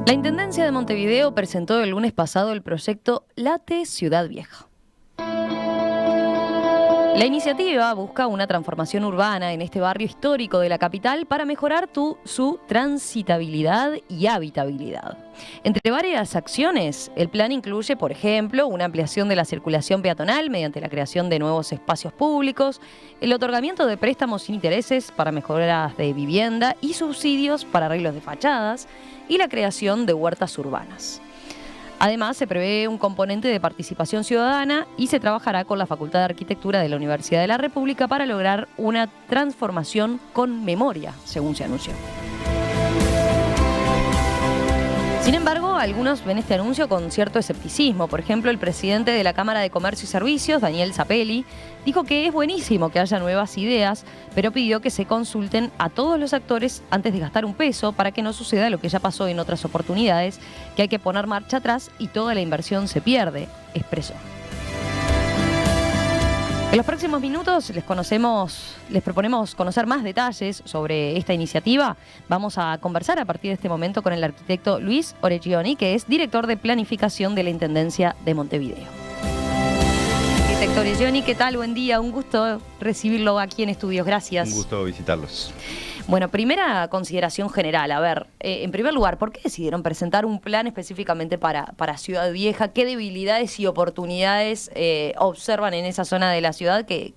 La Intendencia de Montevideo presentó el lunes pasado el proyecto Late Ciudad Vieja. La iniciativa busca una transformación urbana en este barrio histórico de la capital para mejorar su transitabilidad y habitabilidad. Entre varias acciones, el plan incluye, por ejemplo, una ampliación de la circulación peatonal mediante la creación de nuevos espacios públicos, el otorgamiento de préstamos sin intereses para mejoras de vivienda y subsidios para arreglos de fachadas y la creación de huertas urbanas. Además, se prevé un componente de participación ciudadana y se trabajará con la Facultad de Arquitectura de la Universidad de la República para lograr una transformación con memoria, según se anunció. Sin embargo, algunos ven este anuncio con cierto escepticismo. Por ejemplo, el presidente de la Cámara de Comercio y Servicios, Daniel Zappelli, dijo que es buenísimo que haya nuevas ideas, pero pidió que se consulten a todos los actores antes de gastar un peso para que no suceda lo que ya pasó en otras oportunidades, que hay que poner marcha atrás y toda la inversión se pierde, expresó. En los próximos minutos les proponemos conocer más detalles sobre esta iniciativa. Vamos a conversar a partir de este momento con el arquitecto Luis Oreggioni, que es director de planificación de la Intendencia de Montevideo. Arquitecto Oreggioni, ¿qué tal? Buen día, un gusto recibirlo aquí en Estudios, gracias. Un gusto visitarlos. Bueno, primera consideración general, a ver, en primer lugar, ¿por qué decidieron presentar un plan específicamente para Ciudad Vieja? ¿Qué debilidades y oportunidades observan en esa zona de la ciudad que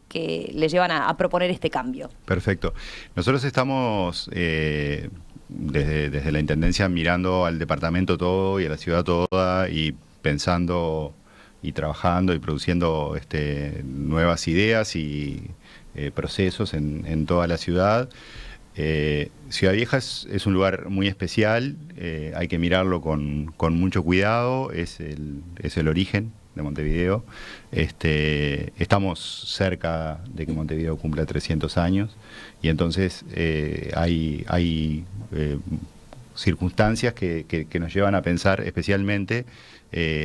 le llevan a proponer este cambio? Perfecto. Nosotros estamos desde la Intendencia mirando al departamento todo y a la ciudad toda y pensando y trabajando y produciendo nuevas ideas y procesos en toda la ciudad. Ciudad Vieja es un lugar muy especial, hay que mirarlo con mucho cuidado, es el origen de Montevideo. Estamos cerca de que Montevideo cumpla 300 años y entonces hay circunstancias que nos llevan a pensar especialmente,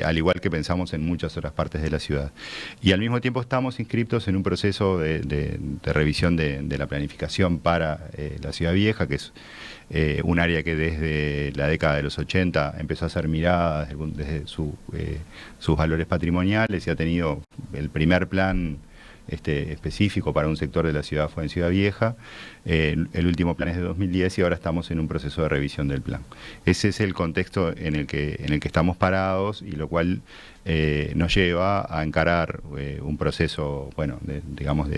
al igual que pensamos en muchas otras partes de la ciudad. Y al mismo tiempo estamos inscriptos en un proceso de revisión de la planificación para la Ciudad Vieja, que es un área que desde la década de los 80 empezó a ser mirada desde sus valores patrimoniales y ha tenido el primer plan específico para un sector de la ciudad fue en Ciudad Vieja. El último plan es de 2010 y ahora estamos en un proceso de revisión del plan. Ese es el contexto en el que estamos parados y lo cual nos lleva a encarar un proceso, bueno, digamos,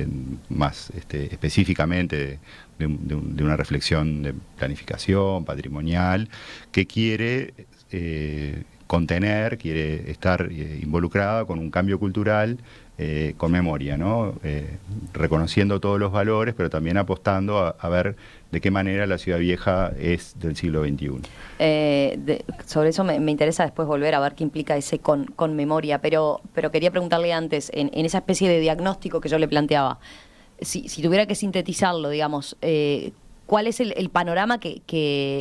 más específicamente de una reflexión de planificación patrimonial que quiere contener, quiere estar involucrada con un cambio cultural con memoria, ¿no? Reconociendo todos los valores, pero también apostando a ver de qué manera la Ciudad Vieja es del siglo XXI. Sobre eso me interesa después volver a ver qué implica ese con memoria, pero quería preguntarle antes, en esa especie de diagnóstico que yo le planteaba, si tuviera que sintetizarlo, digamos, ¿cuál es el panorama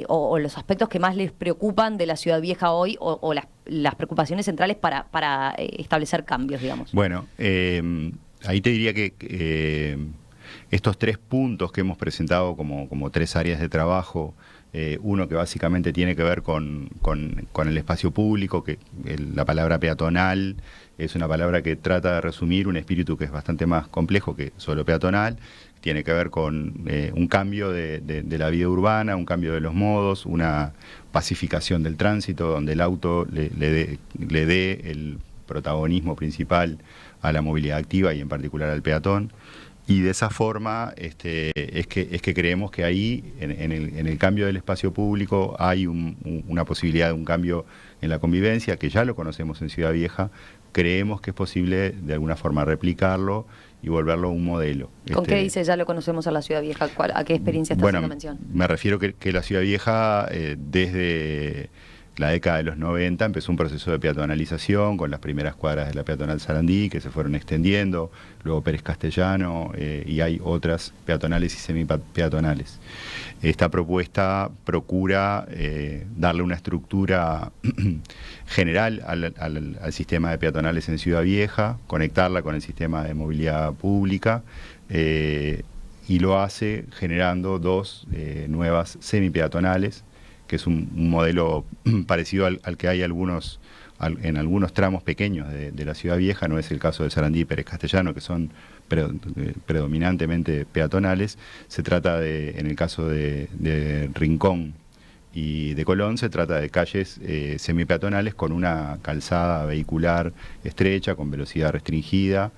o los aspectos que más les preocupan de la Ciudad Vieja hoy o las preocupaciones centrales para establecer cambios, digamos? Bueno, ahí te diría que estos 3 puntos que hemos presentado como 3 áreas de trabajo, uno que básicamente tiene que ver con el espacio público, que la palabra peatonal es una palabra que trata de resumir un espíritu que es bastante más complejo que solo peatonal. Tiene que ver con un cambio de la vida urbana, un cambio de los modos, una pacificación del tránsito, donde el auto le dé el protagonismo principal a la movilidad activa y en particular al peatón. Y de esa forma es que creemos que ahí, en el cambio del espacio público, hay una posibilidad de un cambio en la convivencia, que ya lo conocemos en Ciudad Vieja. Creemos que es posible de alguna forma replicarlo y volverlo un modelo. ¿Con qué dice ya lo conocemos a la Ciudad Vieja? ¿A qué experiencia está haciendo mención? Me refiero que la Ciudad Vieja, desde la década de los 90, empezó un proceso de peatonalización con las primeras cuadras de la peatonal Sarandí, que se fueron extendiendo, luego Pérez Castellano, y hay otras peatonales y semipeatonales. Esta propuesta procura darle una estructura general al sistema de peatonales en Ciudad Vieja, conectarla con el sistema de movilidad pública, y lo hace generando 2 nuevas semipeatonales es un modelo parecido al que hay en algunos tramos pequeños de la ciudad vieja. No es el caso de Sarandí y Pérez Castellano, que son predominantemente peatonales. Se trata en el caso de Rincón y de Colón, se trata de calles semipeatonales con una calzada vehicular estrecha, con velocidad restringida,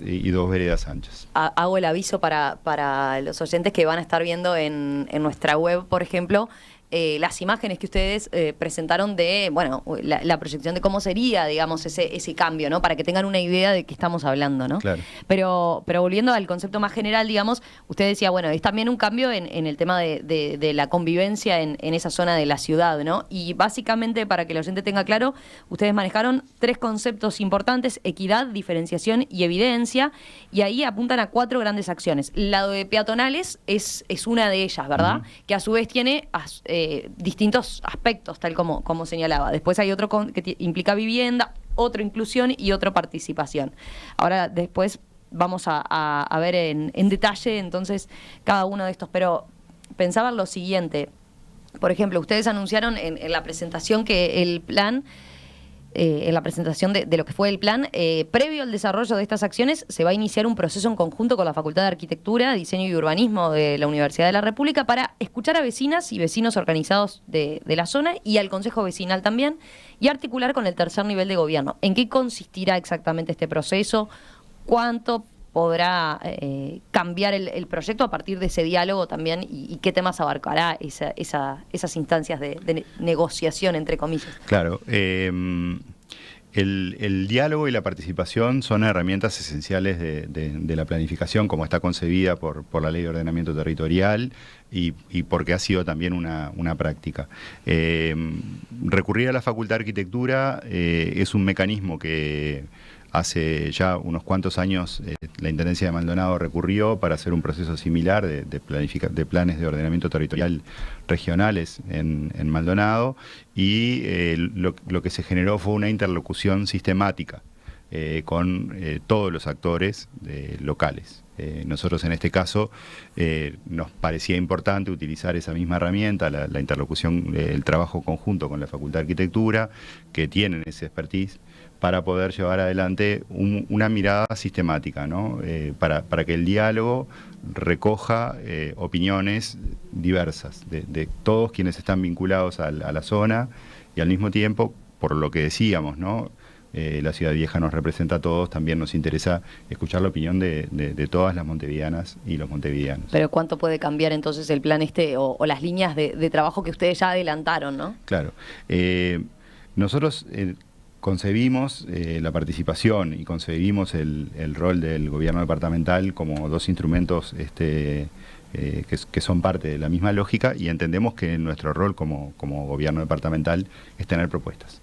y dos veredas anchas. Hago el aviso para los oyentes que van a estar viendo en nuestra web, por ejemplo, las imágenes que ustedes presentaron de, bueno, la proyección de cómo sería, digamos, ese cambio, ¿no? Para que tengan una idea de qué estamos hablando, ¿no? Claro. Pero volviendo al concepto más general, digamos, usted decía, bueno, es también un cambio en el tema de la convivencia en esa zona de la ciudad, ¿no? Y básicamente, para que el oyente tenga claro, ustedes manejaron 3 conceptos importantes: equidad, diferenciación y evidencia, y ahí apuntan a 4 grandes acciones. La de peatonales es una de ellas, ¿verdad? Uh-huh. Que a su vez tiene distintos aspectos, tal como señalaba. Después hay otro que implica vivienda, otro inclusión y otro participación. Ahora después vamos a ver en detalle entonces cada uno de estos, pero pensaba en lo siguiente. Por ejemplo, ustedes anunciaron en la presentación que el plan, en la presentación de lo que fue el plan, previo al desarrollo de estas acciones, se va a iniciar un proceso en conjunto con la Facultad de Arquitectura, Diseño y Urbanismo de la Universidad de la República para escuchar a vecinas y vecinos organizados de la zona y al Consejo Vecinal también, y articular con el tercer nivel de gobierno. ¿En qué consistirá exactamente este proceso? ¿Cuánto podrá cambiar el proyecto a partir de ese diálogo también? ¿Y qué temas abarcará esas instancias de negociación, entre comillas? Claro. El diálogo y la participación son herramientas esenciales de la planificación, como está concebida por la Ley de Ordenamiento Territorial y porque ha sido también una práctica. Recurrir a la Facultad de Arquitectura es un mecanismo que hace ya unos cuantos años la Intendencia de Maldonado recurrió para hacer un proceso similar de planes de ordenamiento territorial regionales en Maldonado, y lo que se generó fue una interlocución sistemática con todos los actores locales. Nosotros en este caso nos parecía importante utilizar esa misma herramienta, la interlocución, el trabajo conjunto con la Facultad de Arquitectura, que tienen ese expertise, para poder llevar adelante una mirada sistemática, ¿no? Para que el diálogo recoja opiniones diversas de todos quienes están vinculados a la zona, y al mismo tiempo, por lo que decíamos, ¿no? La ciudad vieja nos representa a todos, también nos interesa escuchar la opinión de todas las montevideanas y los montevideanos. Pero ¿cuánto puede cambiar entonces el plan o las líneas de trabajo que ustedes ya adelantaron, ¿no? Claro. Nosotros concebimos la participación y concebimos el rol del gobierno departamental como 2 instrumentos que son parte de la misma lógica, y entendemos que nuestro rol como gobierno departamental es tener propuestas.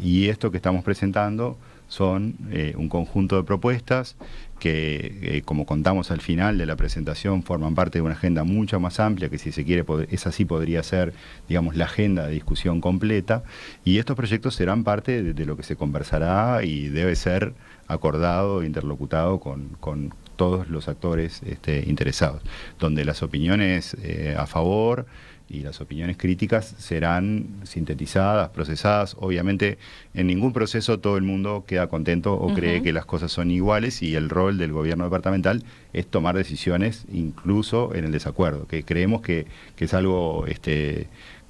Y esto que estamos presentando son un conjunto de propuestas que, como contamos al final de la presentación, forman parte de una agenda mucho más amplia, que, si se quiere, esa sí podría ser, digamos, la agenda de discusión completa, y estos proyectos serán parte de lo que se conversará y debe ser acordado e interlocutado con todos los actores interesados, donde las opiniones a favor y las opiniones críticas serán sintetizadas, procesadas. Obviamente, en ningún proceso todo el mundo queda contento o cree que las cosas son iguales, y el rol del gobierno departamental es tomar decisiones incluso en el desacuerdo, que creemos que es algo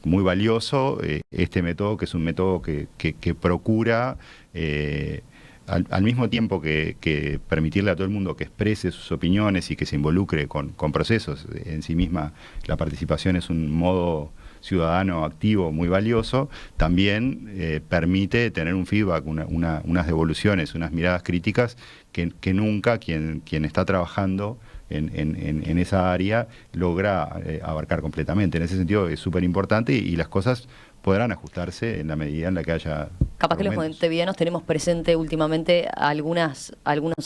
muy valioso, este método, que es un método que procura al mismo tiempo que permitirle a todo el mundo que exprese sus opiniones y que se involucre con procesos. En sí misma la participación es un modo ciudadano activo muy valioso. También permite tener un feedback, unas devoluciones, unas miradas críticas que nunca quien está trabajando en esa área logra abarcar completamente. En ese sentido es súper importante, y las cosas podrán ajustarse en la medida en la que haya Capaz que los montevideanos tenemos presente últimamente algunos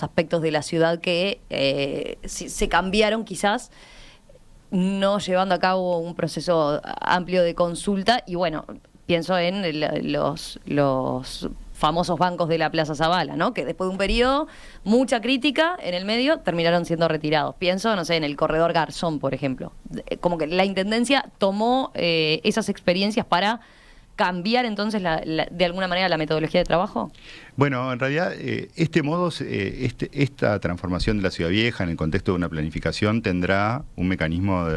aspectos de la ciudad que se cambiaron, quizás no llevando a cabo un proceso amplio de consulta. Y bueno, pienso en los famosos bancos de la Plaza Zabala, ¿no? Que después de un periodo, mucha crítica en el medio, terminaron siendo retirados. Pienso, no sé, en el corredor Garzón, por ejemplo. Como que la Intendencia tomó esas experiencias para cambiar entonces de alguna manera la metodología de trabajo. Bueno, en realidad esta transformación de la Ciudad Vieja en el contexto de una planificación tendrá un mecanismo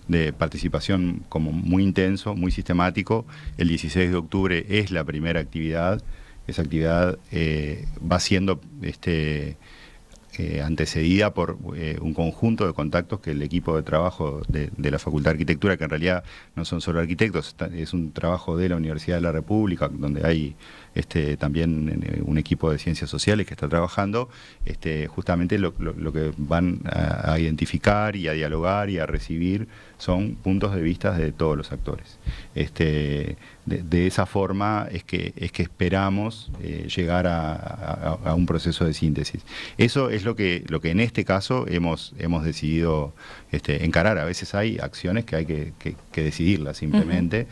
de participación como muy intenso, muy sistemático. El 16 de octubre es la primera actividad. Esa actividad va siendo antecedida por un conjunto de contactos que el equipo de trabajo de la Facultad de Arquitectura, que en realidad no son solo arquitectos, es un trabajo de la Universidad de la República, donde hay también un equipo de ciencias sociales que está trabajando, justamente lo que van a identificar y a dialogar y a recibir son puntos de vista de todos los actores. De esa forma es que esperamos llegar a un proceso de síntesis. Eso es lo que en este caso hemos decidido encarar. A veces hay acciones que hay que decidirlas simplemente,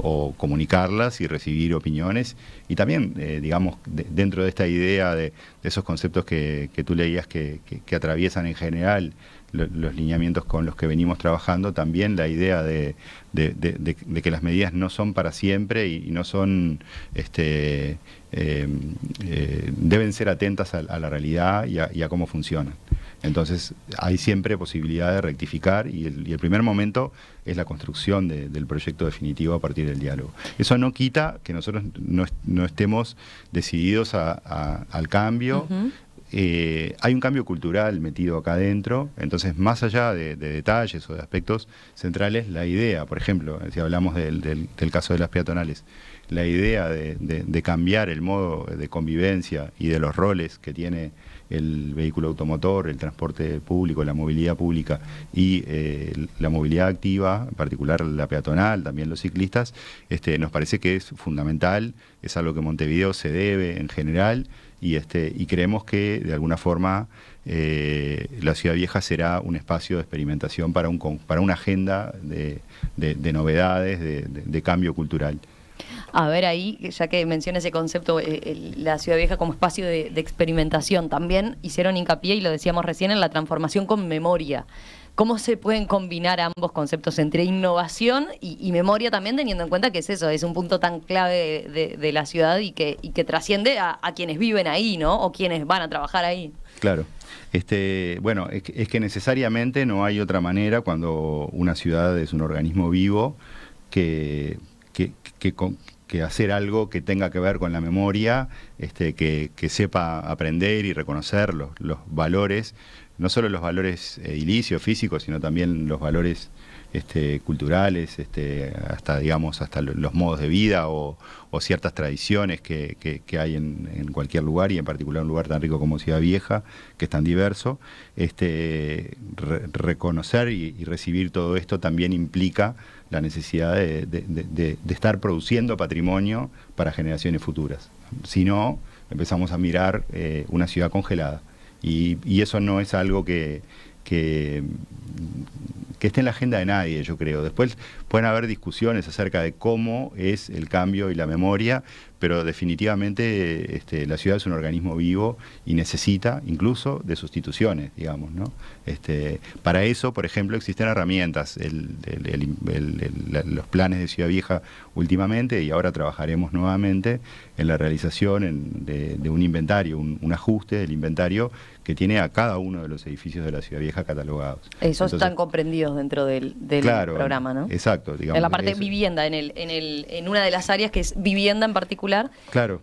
o comunicarlas y recibir opiniones. Y también, digamos, dentro de esta idea de esos conceptos que tú leías que atraviesan en general los lineamientos con los que venimos trabajando, también la idea de que las medidas no son para siempre y no son, deben ser atentas a la realidad y a cómo funcionan. Entonces hay siempre posibilidad de rectificar y el primer momento es la construcción del proyecto definitivo a partir del diálogo. Eso no quita que nosotros no estemos decididos al cambio. Uh-huh. Hay un cambio cultural metido acá adentro, entonces más allá de detalles o de aspectos centrales, la idea, por ejemplo, si hablamos del caso de las peatonales, la idea de cambiar el modo de convivencia y de los roles que tiene el vehículo automotor, el transporte público, la movilidad pública y la movilidad activa, en particular la peatonal, también los ciclistas, nos parece que es fundamental, es algo que Montevideo se debe en general y creemos que de alguna forma la Ciudad Vieja será un espacio de experimentación para una agenda de novedades, de cambio cultural. A ver, ahí, ya que menciona ese concepto, la Ciudad Vieja como espacio de experimentación, también hicieron hincapié, y lo decíamos recién, en la transformación con memoria. ¿Cómo se pueden combinar ambos conceptos entre innovación y memoria también, teniendo en cuenta que es eso, es un punto tan clave de la ciudad y que trasciende a quienes viven ahí, ¿no? O quienes van a trabajar ahí? Claro. Bueno, es que necesariamente no hay otra manera cuando una ciudad es un organismo vivo que hacer algo que tenga que ver con la memoria, que sepa aprender y reconocer los valores, no solo los valores edilicios, físicos, sino también los valores culturales, hasta los modos de vida o ciertas tradiciones que hay en cualquier lugar, y en particular un lugar tan rico como Ciudad Vieja, que es tan diverso. Reconocer y recibir todo esto también implica la necesidad de estar produciendo patrimonio para generaciones futuras. Si no, empezamos a mirar una ciudad congelada. Y eso no es algo que esté en la agenda de nadie, yo creo. Después pueden haber discusiones acerca de cómo es el cambio y la memoria, pero definitivamente la ciudad es un organismo vivo y necesita incluso de sustituciones, digamos, ¿no? Para eso, por ejemplo, existen herramientas, los planes de Ciudad Vieja últimamente, y ahora trabajaremos nuevamente en la realización de un inventario, un ajuste del inventario que tiene a cada uno de los edificios de la Ciudad Vieja catalogados. Esos están comprendidos dentro del claro, programa, ¿no? Exacto. Digamos, en la parte vivienda, en una de las áreas que es vivienda en particular. Claro.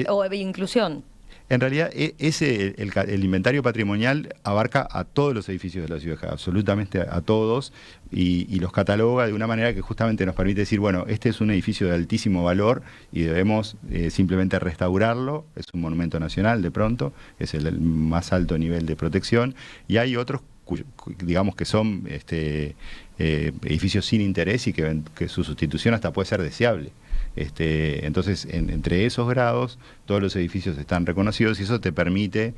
O inclusión. En realidad, el inventario patrimonial abarca a todos los edificios de la ciudad, absolutamente a todos, y los cataloga de una manera que justamente nos permite decir, bueno, este es un edificio de altísimo valor y debemos simplemente restaurarlo, es un monumento nacional de pronto, es el más alto nivel de protección, y hay otros digamos que son edificios sin interés y que su sustitución hasta puede ser deseable. Entonces, entre esos grados, todos los edificios están reconocidos y eso te permite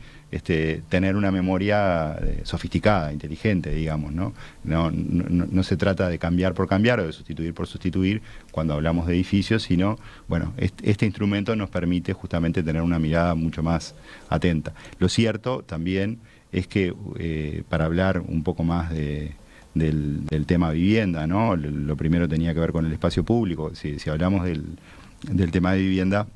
tener una memoria sofisticada, inteligente, digamos, ¿no? No se trata de cambiar por cambiar o de sustituir por sustituir cuando hablamos de edificios, sino, bueno, este instrumento nos permite justamente tener una mirada mucho más atenta. Lo cierto también es que para hablar un poco más del tema vivienda, ¿no? Lo primero tenía que ver con el espacio público. Si hablamos del tema de vivienda,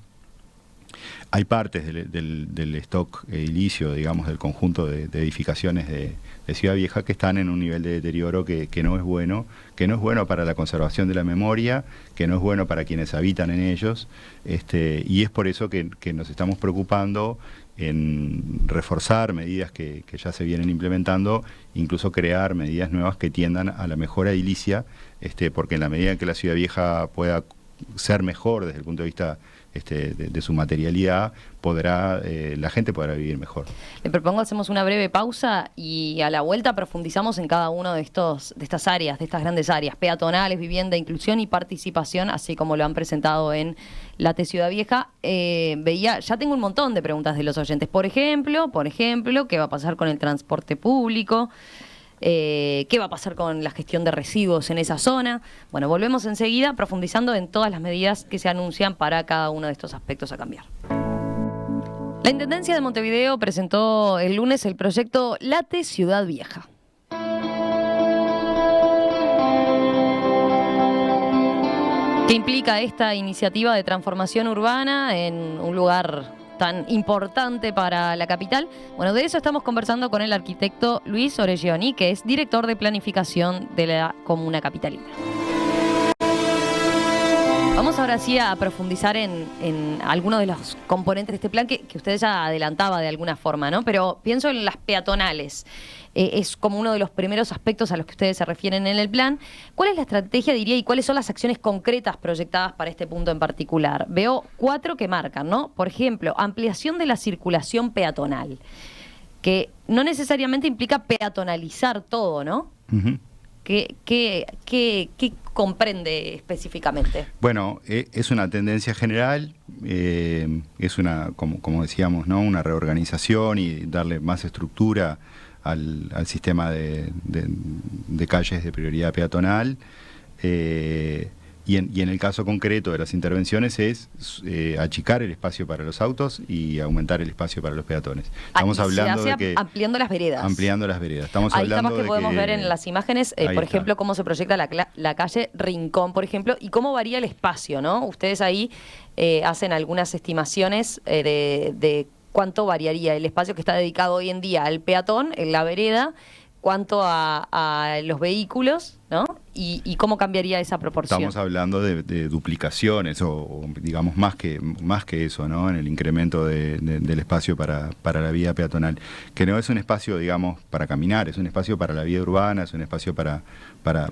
hay partes del stock edilicio, digamos, del conjunto de edificaciones de Ciudad Vieja que están en un nivel de deterioro que no es bueno, para la conservación de la memoria, que no es bueno para quienes habitan en ellos, y es por eso que nos estamos preocupando en reforzar medidas que ya se vienen implementando, incluso crear medidas nuevas que tiendan a la mejora edilicia, porque en la medida en que la Ciudad Vieja pueda ser mejor desde el punto de vista de su materialidad, la gente podrá vivir mejor. Le propongo hacemos una breve pausa y a la vuelta profundizamos en cada uno de estas áreas, de estas grandes áreas, peatonales, vivienda, inclusión y participación, así como lo han presentado en Late Ciudad Vieja. Ya tengo un montón de preguntas de los oyentes. Por ejemplo, ¿qué va a pasar con el transporte público? ¿Qué va a pasar con la gestión de residuos en esa zona? Bueno, volvemos enseguida profundizando en todas las medidas que se anuncian para cada uno de estos aspectos a cambiar. La Intendencia de Montevideo presentó el lunes el proyecto Late Ciudad Vieja. ¿Qué implica esta iniciativa de transformación urbana en un lugar tan importante para la capital? Bueno, de eso estamos conversando con el arquitecto Luis Oreggioni, que es director de planificación de la Comuna Capitalina. Vamos ahora sí a profundizar en algunos de los componentes de este plan que usted ya adelantaba de alguna forma, ¿no? Pero pienso en las peatonales. Es como uno de los primeros aspectos a los que ustedes se refieren en el plan. ¿Cuál es la estrategia, diría, y cuáles son las acciones concretas proyectadas para este punto en particular? Veo 4 que marcan, ¿no? Por ejemplo, ampliación de la circulación peatonal, que no necesariamente implica peatonalizar todo, ¿no? Uh-huh. ¿Qué comprende específicamente? Bueno, es una tendencia general, es una, como decíamos, ¿no? Una reorganización y darle más estructura al sistema de calles de prioridad peatonal. Y en el caso concreto de las intervenciones es achicar el espacio para los autos y aumentar el espacio para los peatones. Estamos hablando de que ampliando las veredas. Ampliando las veredas. Estamos ahí hablando estamos que podemos ver en las imágenes, por ejemplo, cómo se proyecta la calle Rincón, por ejemplo, y cómo varía el espacio, ¿no? Ustedes ahí hacen algunas estimaciones de cuánto variaría el espacio que está dedicado hoy en día al peatón, en la vereda, cuánto a los vehículos, ¿no? Y cómo cambiaría esa proporción. Estamos hablando de duplicaciones o digamos más que eso, ¿no? En el incremento del espacio para la vía peatonal, que no es un espacio, digamos, para caminar, es un espacio para la vida urbana, es un espacio para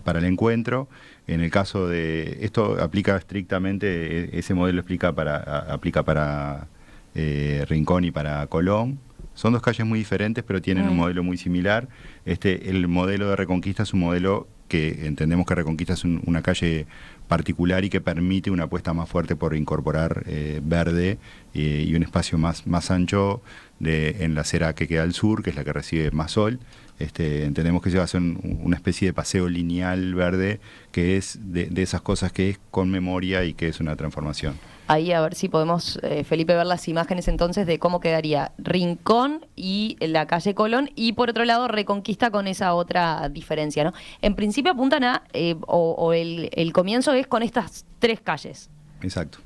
el encuentro. En el caso de esto aplica estrictamente, ese modelo aplica para Rincón y para Colón. Son 2 calles muy diferentes, pero tienen un modelo muy similar. El modelo de Reconquista es un modelo que entendemos que Reconquista es una calle particular y que permite una apuesta más fuerte por incorporar verde y un espacio más ancho en la acera que queda al sur, que es la que recibe más sol. Entendemos que se va a hacer una especie de paseo lineal verde, que es de esas cosas que es con memoria y que es una transformación. Ahí a ver si podemos, Felipe, ver las imágenes entonces de cómo quedaría Rincón y la calle Colón, y por otro lado Reconquista con esa otra diferencia, ¿no? En principio apuntan a, el comienzo es con estas 3 calles. Exacto.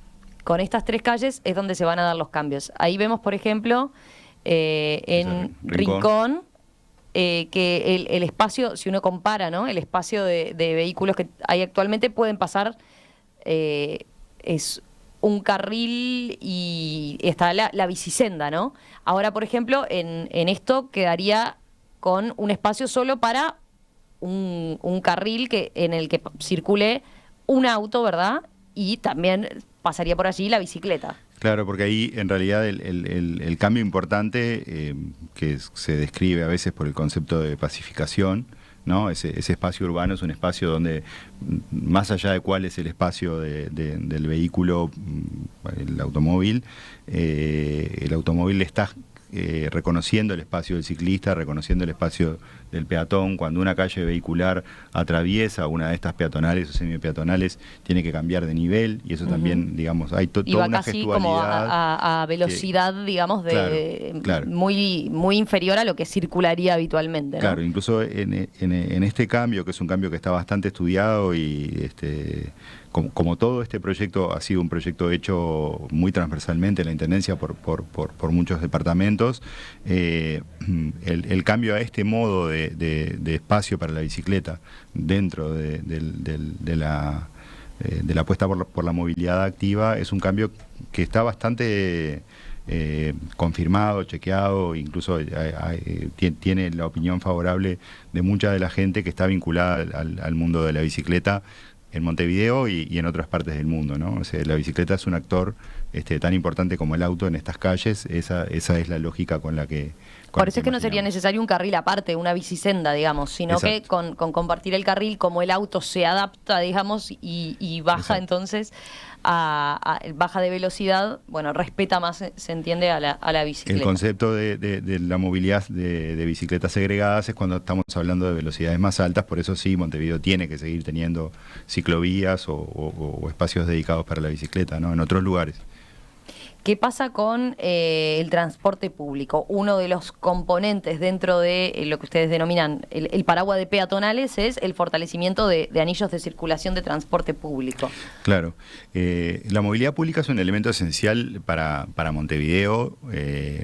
Con estas 3 calles es donde se van a dar los cambios. Ahí vemos, por ejemplo, en Rincón, que el espacio, si uno compara, ¿no? El espacio de vehículos que hay actualmente pueden pasar, es un carril y está la bicisenda, ¿no? Ahora, por ejemplo, en esto quedaría con un espacio solo para un carril en el que circule un auto, ¿verdad? Y también pasaría por allí la bicicleta. Claro, porque ahí en realidad el cambio importante que se describe a veces por el concepto de pacificación, ¿no? Ese espacio urbano es un espacio donde, más allá de cuál es el espacio del vehículo, el automóvil le está reconociendo el espacio del ciclista, reconociendo el espacio del peatón. Cuando una calle vehicular atraviesa una de estas peatonales o semipeatonales, tiene que cambiar de nivel, y eso también, digamos, hay y toda va una casi gestualidad como a velocidad, digamos, claro. muy inferior a lo que circularía habitualmente, ¿no? Claro, incluso en este cambio, que es un cambio que está bastante estudiado y como todo este proyecto ha sido un proyecto hecho muy transversalmente en la Intendencia por muchos departamentos, el cambio a este modo de espacio para la bicicleta dentro de la apuesta por la movilidad activa es un cambio que está bastante confirmado, chequeado, incluso tiene la opinión favorable de mucha de la gente que está vinculada al mundo de la bicicleta en Montevideo y en otras partes del mundo, ¿no? O sea, la bicicleta es un actor tan importante como el auto en estas calles. Esa es la lógica con la que... Por eso es que no sería necesario un carril aparte, una bicisenda, digamos, sino Exacto. que con compartir el carril, como el auto se adapta, digamos, y baja. Exacto. Entonces, baja de velocidad, bueno, respeta más, se entiende, a la bicicleta. El concepto de la movilidad de bicicletas segregadas es cuando estamos hablando de velocidades más altas. Por eso sí, Montevideo tiene que seguir teniendo ciclovías o espacios dedicados para la bicicleta, ¿no? En otros lugares. ¿Qué pasa con el transporte público? Uno de los componentes dentro de lo que ustedes denominan el paraguas de peatonales es el fortalecimiento de anillos de circulación de transporte público. Claro. La movilidad pública es un elemento esencial para Montevideo.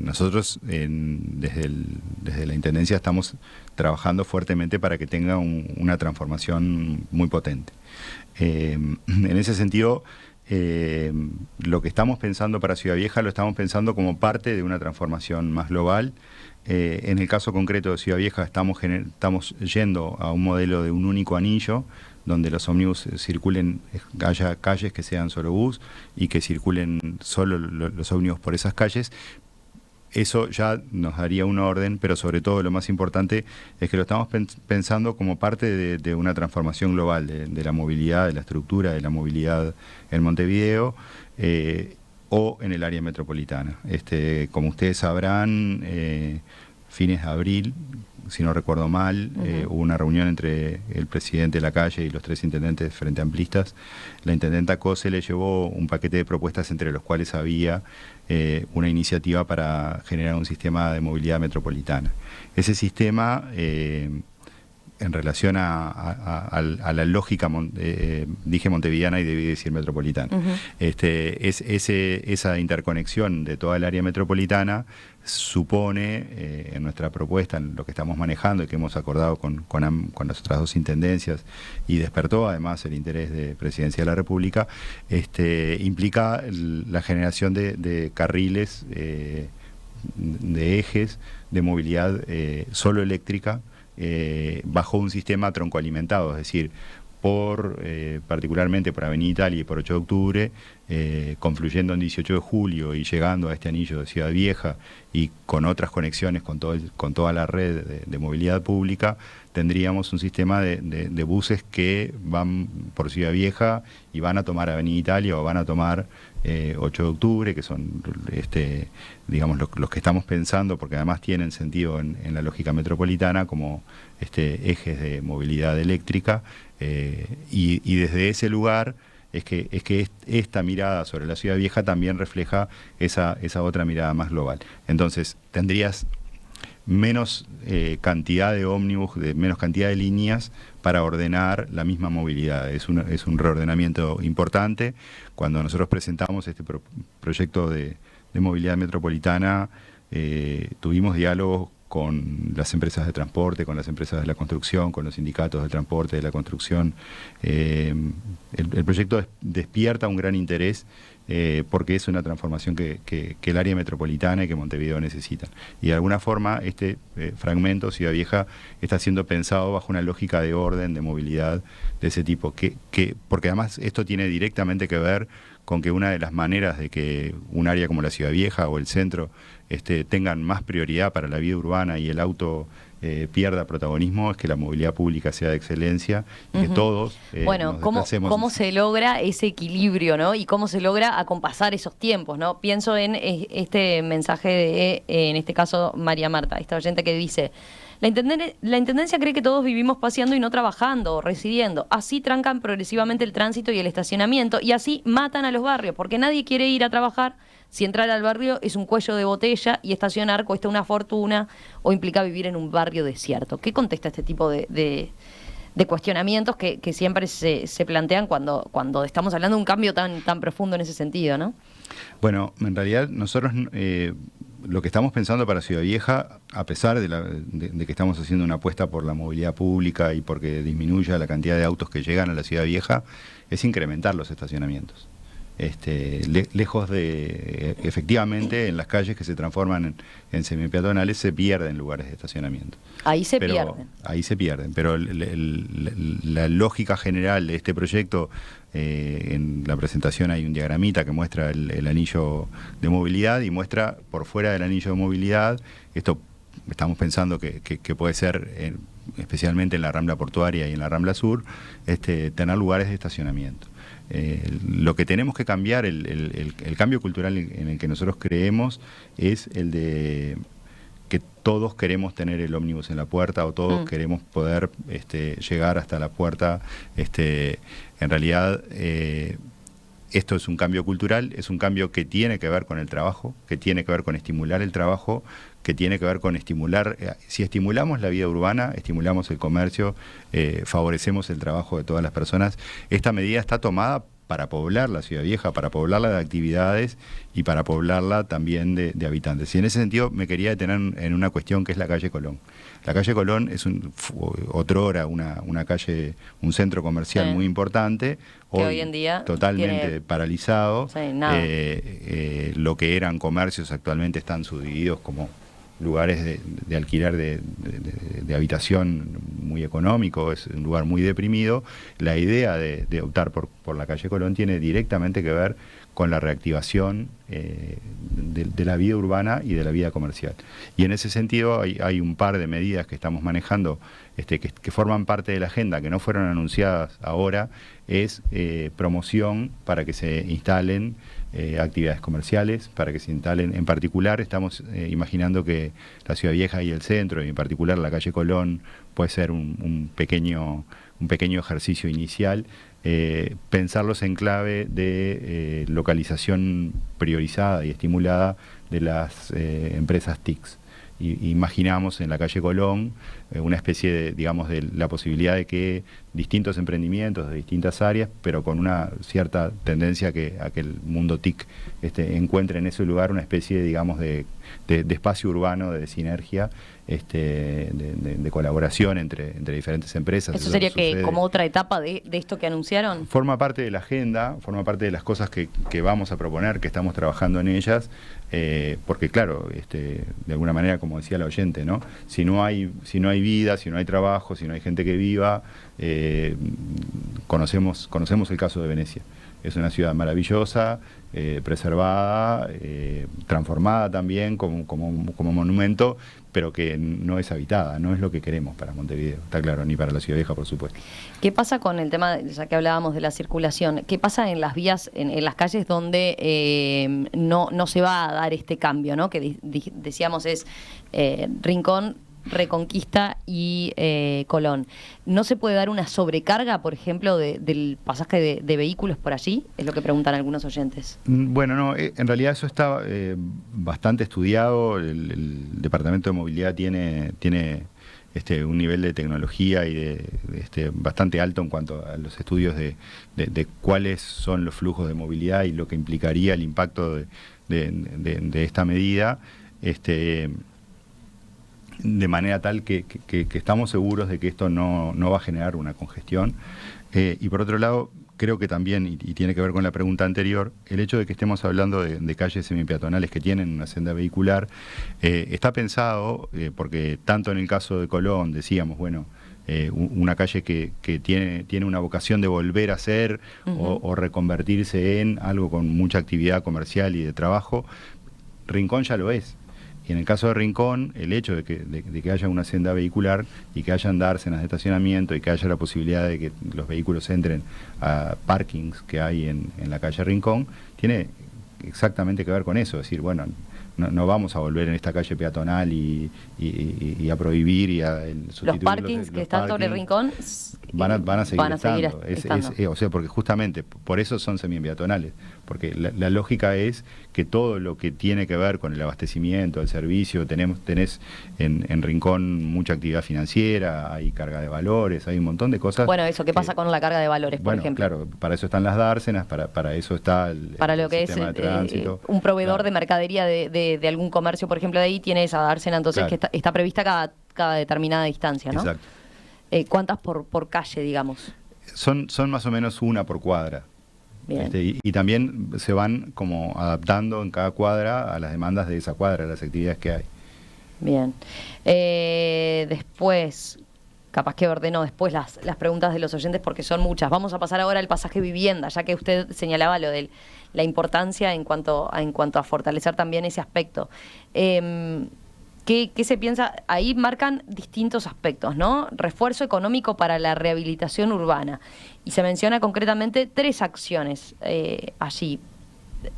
Nosotros desde la Intendencia estamos trabajando fuertemente para que tenga una transformación muy potente. En ese sentido, lo que estamos pensando para Ciudad Vieja lo estamos pensando como parte de una transformación más global. En el caso concreto de Ciudad Vieja estamos yendo a un modelo de un único anillo, donde los ómnibus circulen, haya calles que sean solo bus y que circulen solo los ómnibus por esas calles. Eso ya nos daría un orden, pero sobre todo lo más importante es que lo estamos pensando como parte de una transformación global de la movilidad, de la estructura de la movilidad en Montevideo o en el área metropolitana. Como ustedes sabrán, fines de abril, si no recuerdo mal, hubo una reunión entre el presidente de la calle y los 3 intendentes frente amplistas. La intendenta Cose le llevó un paquete de propuestas, entre los cuales había una iniciativa para generar un sistema de movilidad metropolitana. Ese sistema, en relación a la lógica, dije montevideana y debí decir metropolitana, esa interconexión de toda el área metropolitana supone, en nuestra propuesta, en lo que estamos manejando y que hemos acordado con las otras 2 intendencias, y despertó además el interés de Presidencia de la República, implica la generación de carriles, de ejes de movilidad solo eléctrica, bajo un sistema troncoalimentado, es decir, particularmente por Avenida Italia y por 8 de octubre, confluyendo en 18 de julio y llegando a este anillo de Ciudad Vieja y con otras conexiones con toda la red de movilidad pública, tendríamos un sistema de buses que van por Ciudad Vieja y van a tomar Avenida Italia o van a tomar 8 de octubre, que son digamos los que estamos pensando, porque además tienen sentido en la lógica metropolitana como ejes de movilidad eléctrica, y desde ese lugar es que esta mirada sobre la Ciudad Vieja también refleja esa otra mirada más global. Entonces tendrías menos cantidad de ómnibus, menos cantidad de líneas para ordenar la misma movilidad. Es un reordenamiento importante. Cuando nosotros presentamos este proyecto de movilidad metropolitana, tuvimos diálogos con las empresas de transporte, con las empresas de la construcción, con los sindicatos de transporte, de la construcción. El proyecto despierta un gran interés, porque es una transformación que el área metropolitana y que Montevideo necesitan. Y de alguna forma este fragmento, Ciudad Vieja, está siendo pensado bajo una lógica de orden, de movilidad de ese tipo, porque además esto tiene directamente que ver con que una de las maneras de que un área como la Ciudad Vieja o el centro tengan más prioridad para la vida urbana y el auto pierda protagonismo es que la movilidad pública sea de excelencia y que todos bueno, nos ¿cómo desplacemos. se logra ese equilibrio, ¿no? Y cómo se logra acompasar esos tiempos, ¿no? Pienso en este mensaje de, en este caso, María Marta, esta oyente que dice: la Intendencia cree que todos vivimos paseando y no trabajando o residiendo. Así trancan progresivamente el tránsito y el estacionamiento y así matan a los barrios, porque nadie quiere ir a trabajar si entrar al barrio es un cuello de botella y estacionar cuesta una fortuna o implica vivir en un barrio desierto. ¿Qué contesta este tipo de cuestionamientos que siempre se plantean cuando estamos hablando de un cambio tan profundo en ese sentido, ¿no? Bueno, en realidad nosotros lo que estamos pensando para Ciudad Vieja, a pesar de que estamos haciendo una apuesta por la movilidad pública y porque disminuya la cantidad de autos que llegan a la Ciudad Vieja, es incrementar los estacionamientos. Lejos de, efectivamente, en las calles que se transforman en semipeatonales se pierden lugares de estacionamiento. Ahí se pierden. Ahí se pierden, pero la lógica general de este proyecto, en la presentación hay un diagramita que muestra el anillo de movilidad y muestra por fuera del anillo de movilidad, esto estamos pensando que puede ser, especialmente en la Rambla Portuaria y en la Rambla Sur, tener lugares de estacionamiento. Lo que tenemos que cambiar, el cambio cultural en el que nosotros creemos es el de que todos queremos tener el ómnibus en la puerta o todos queremos poder llegar hasta la puerta. En realidad esto es un cambio cultural, es un cambio que tiene que ver con el trabajo, que tiene que ver con estimular el trabajo, que tiene que ver con estimular, si estimulamos la vida urbana, estimulamos el comercio, favorecemos el trabajo de todas las personas. Esta medida está tomada para poblar la Ciudad Vieja, para poblarla de actividades y para poblarla también de habitantes. Y en ese sentido me quería detener en una cuestión que es la calle Colón. La calle Colón es otrora una calle, un centro comercial muy importante, hoy en día totalmente paralizado. Sí, nada. Lo que eran comercios actualmente están subdivididos como lugares de alquiler de habitación muy económico, es un lugar muy deprimido. La idea de optar por la calle Colón tiene directamente que ver con la reactivación de la vida urbana y de la vida comercial. Y en ese sentido hay un par de medidas que estamos manejando que forman parte de la agenda, que no fueron anunciadas ahora, es promoción para que se instalen actividades comerciales, para que se instalen. En particular estamos imaginando que la Ciudad Vieja y el centro, y en particular la calle Colón, puede ser un pequeño ejercicio inicial, pensarlos en clave de localización priorizada y estimulada de las empresas TICs. Imaginamos en la calle Colón una especie de, digamos, de la posibilidad de que distintos emprendimientos de distintas áreas, pero con una cierta tendencia a que el mundo TIC encuentre en ese lugar una especie, digamos, de espacio urbano, de sinergia, de colaboración entre diferentes empresas. ¿Eso sería que como otra etapa de esto que anunciaron? Forma parte de la agenda, forma parte de las cosas que vamos a proponer, que estamos trabajando en ellas, porque claro, de alguna manera, como decía la oyente, ¿no? Si no hay vida, si no hay trabajo, si no hay gente que viva, conocemos el caso de Venecia. Es una ciudad maravillosa, preservada, transformada también como monumento, pero que no es habitada, no es lo que queremos para Montevideo, está claro, ni para la Ciudad Vieja, por supuesto. ¿Qué pasa con el tema, ya que hablábamos de la circulación, qué pasa en las vías, en las calles donde no se va a dar este cambio, ¿no? Que decíamos es Rincón, Reconquista y Colón? ¿No se puede dar una sobrecarga, por ejemplo, del pasaje de vehículos por allí? Es lo que preguntan algunos oyentes. Bueno, no, en realidad eso está bastante estudiado. El Departamento de Movilidad tiene un nivel de tecnología y bastante alto en cuanto a los estudios de cuáles son los flujos de movilidad y lo que implicaría el impacto de esta medida. De manera tal que estamos seguros de que esto no va a generar una congestión. Y por otro lado, creo que también, y tiene que ver con la pregunta anterior, el hecho de que estemos hablando de calles semipeatonales que tienen una senda vehicular, está pensado, porque tanto en el caso de Colón, decíamos, bueno, una calle que tiene una vocación de volver a ser o reconvertirse en algo con mucha actividad comercial y de trabajo, Rincón ya lo es. Y en el caso de Rincón, el hecho de que haya una senda vehicular y que hayan dársenas de estacionamiento y que haya la posibilidad de que los vehículos entren a parkings que hay en la calle Rincón, tiene exactamente que ver con eso. Es decir, bueno, no vamos a volver en esta calle peatonal y a prohibir y a sustituir los parkings que están sobre Rincón van a seguir estando. estando. O sea, porque justamente por eso son semi-peatonales, porque la lógica es que todo lo que tiene que ver con el abastecimiento, el servicio, tenés en Rincón mucha actividad financiera, hay carga de valores, hay un montón de cosas. Bueno, eso, ¿qué pasa con la carga de valores, por ejemplo? Claro, para eso están las dársenas, para eso está para lo que es sistema de tránsito. Un proveedor de mercadería de algún comercio, por ejemplo, de ahí tiene esa dársena, entonces que está prevista cada determinada distancia, ¿no? Exacto. ¿Cuántas por calle, digamos? Son más o menos una por cuadra. Bien. Y también se van como adaptando en cada cuadra a las demandas de esa cuadra, a las actividades que hay. Bien. Después, capaz que ordeno después las preguntas de los oyentes porque son muchas. Vamos a pasar ahora al pasaje vivienda, ya que usted señalaba lo de la importancia en cuanto a fortalecer también ese aspecto. ¿Qué se piensa? Ahí marcan distintos aspectos, ¿no? Refuerzo económico para la rehabilitación urbana. Y se menciona concretamente 3 acciones allí.